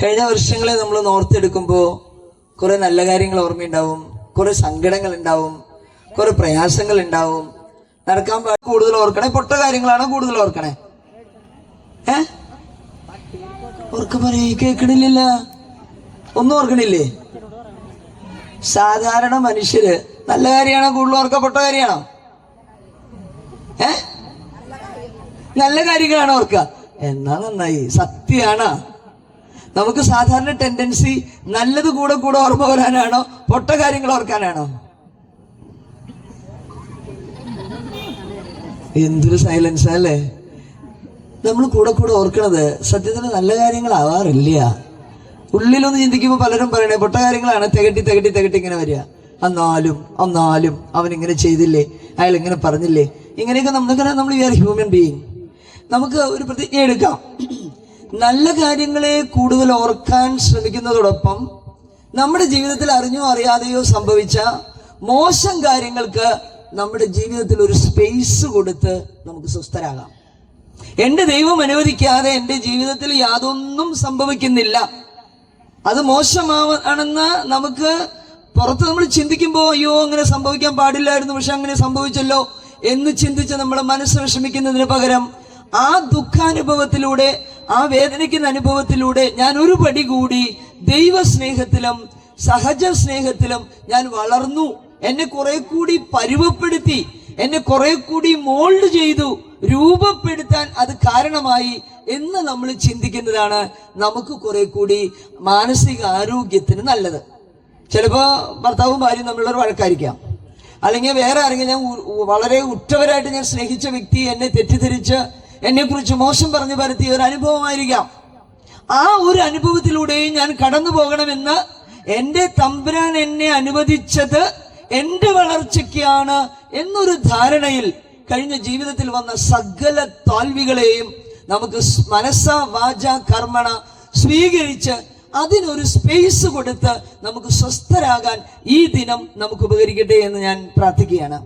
കഴിഞ്ഞ വർഷങ്ങളെ നമ്മൾ ഓർത്തെടുക്കുമ്പോൾ കുറെ നല്ല കാര്യങ്ങൾ ഓർമ്മയുണ്ടാവും, കുറെ സങ്കടങ്ങൾ ഉണ്ടാവും, കുറെ പ്രയാസങ്ങൾ ഉണ്ടാവും. നടക്കാൻ കൂടുതൽ ഓർക്കണേ, പൊട്ട കാര്യങ്ങളാണോ കൂടുതൽ ഓർക്കണേ? ഓർക്കപ്പറേ, കേൾക്കണില്ല, ഒന്നും ഓർക്കണില്ലേ? സാധാരണ മനുഷ്യര് നല്ല കാര്യമാണോ കൂടുതൽ ഓർക്ക, പൊട്ട കാര്യമാണോ? നല്ല കാര്യങ്ങളാണോ ഓർക്ക? എന്നാ നന്നായി, സത്യമാണ്. നമുക്ക് സാധാരണ ടെൻഡൻസി നല്ലത് കൂടെ കൂടെ ഓർമ്മ വരാനാണോ പൊട്ട കാര്യങ്ങൾ ഓർക്കാനാണോ? എന്തൊരു സൈലൻസ് അല്ലേ! നമ്മൾ കൂടെ കൂടെ ഓർക്കണത് സത്യത്തിന് നല്ല കാര്യങ്ങളാവാറില്ല. ഉള്ളിലൊന്ന് ചിന്തിക്കുമ്പോൾ പലരും പറയണേ പൊട്ട കാര്യങ്ങളാണ്, തികട്ടി തികട്ടി തികട്ടി ഇങ്ങനെ വരിക. എന്നാലും അവനിങ്ങനെ ചെയ്തില്ലേ, അയാൾ ഇങ്ങനെ പറഞ്ഞില്ലേ, ഇങ്ങനെയൊക്കെ നമ്മൾ വി ആർ ഹ്യൂമൻ ബീയിങ്. നമുക്ക് ഒരു പ്രതിജ്ഞ എടുക്കാം, നല്ല കാര്യങ്ങളെ കൂടുതൽ ഓർക്കാൻ ശ്രമിക്കുന്നതോടൊപ്പം നമ്മുടെ ജീവിതത്തിൽ അറിഞ്ഞോ അറിയാതെയോ സംഭവിച്ച മോശം കാര്യങ്ങൾക്ക് നമ്മുടെ ജീവിതത്തിൽ ഒരു സ്പേസ് കൊടുത്ത് നമുക്ക് സ്വസ്ഥരാകാം. എൻ്റെ ദൈവം അനുവദിക്കാതെ എൻ്റെ ജീവിതത്തിൽ യാതൊന്നും സംഭവിക്കുന്നില്ല, അത് മോശമാണെന്ന് നമുക്ക് പുറത്ത് നമ്മൾ ചിന്തിക്കുമ്പോൾ അയ്യോ അങ്ങനെ സംഭവിക്കാൻ പാടില്ലായിരുന്നു, പക്ഷെ അങ്ങനെ സംഭവിച്ചല്ലോ എന്ന് ചിന്തിച്ച് നമ്മുടെ മനസ്സ് വിഷമിക്കുന്നതിന് പകരം ആ ദുഃഖാനുഭവത്തിലൂടെ, ആ വേദനിക്കുന്ന അനുഭവത്തിലൂടെ ഞാൻ ഒരു പടി കൂടി ദൈവസ്നേഹത്തിലും സഹജ സ്നേഹത്തിലും ഞാൻ വളർന്നു, എന്നെ കുറെ കൂടി പരുവപ്പെടുത്തി, എന്നെ കുറെ കൂടി മോൾഡ് ചെയ്തു, രൂപപ്പെടുത്താൻ അത് കാരണമായി എന്ന് നമ്മൾ ചിന്തിക്കുന്നതാണ് നമുക്ക് കുറെ കൂടി മാനസിക ആരോഗ്യത്തിന് നല്ലത്. ചിലപ്പോൾ ഭർത്താവും ഭാര്യയും തമ്മിലുള്ള വഴക്കായിരിക്കാം, അല്ലെങ്കിൽ വേറെ ആരെങ്കിലും, ഞാൻ വളരെ ഉറ്റവരായിട്ട് ഞാൻ സ്നേഹിച്ച വ്യക്തി എന്നെ തെറ്റിദ്ധരിച്ച് എന്നെ കുറിച്ച് മോശം പറഞ്ഞു പരത്തിയ ഒരു അനുഭവമായിരിക്കാം. ആ ഒരു അനുഭവത്തിലൂടെയും ഞാൻ കടന്നു പോകണമെന്ന് എൻ്റെ തമ്പുരാൻ എന്നെ അനുവദിച്ചത് എൻ്റെ വളർച്ചയ്ക്കാണ് എന്നൊരു ധാരണയിൽ കഴിഞ്ഞ ജീവിതത്തിൽ വന്ന സകല തോൽവികളെയും നമുക്ക് മനസ്സ വാച കർമ്മണ സ്വീകരിച്ച് അതിനൊരു സ്പേസ് കൊടുത്ത് നമുക്ക് സ്വസ്ഥരാകാൻ ഈ ദിനം നമുക്ക് ഉപകരിക്കട്ടെ എന്ന് ഞാൻ പ്രാർത്ഥിക്കുകയാണ്.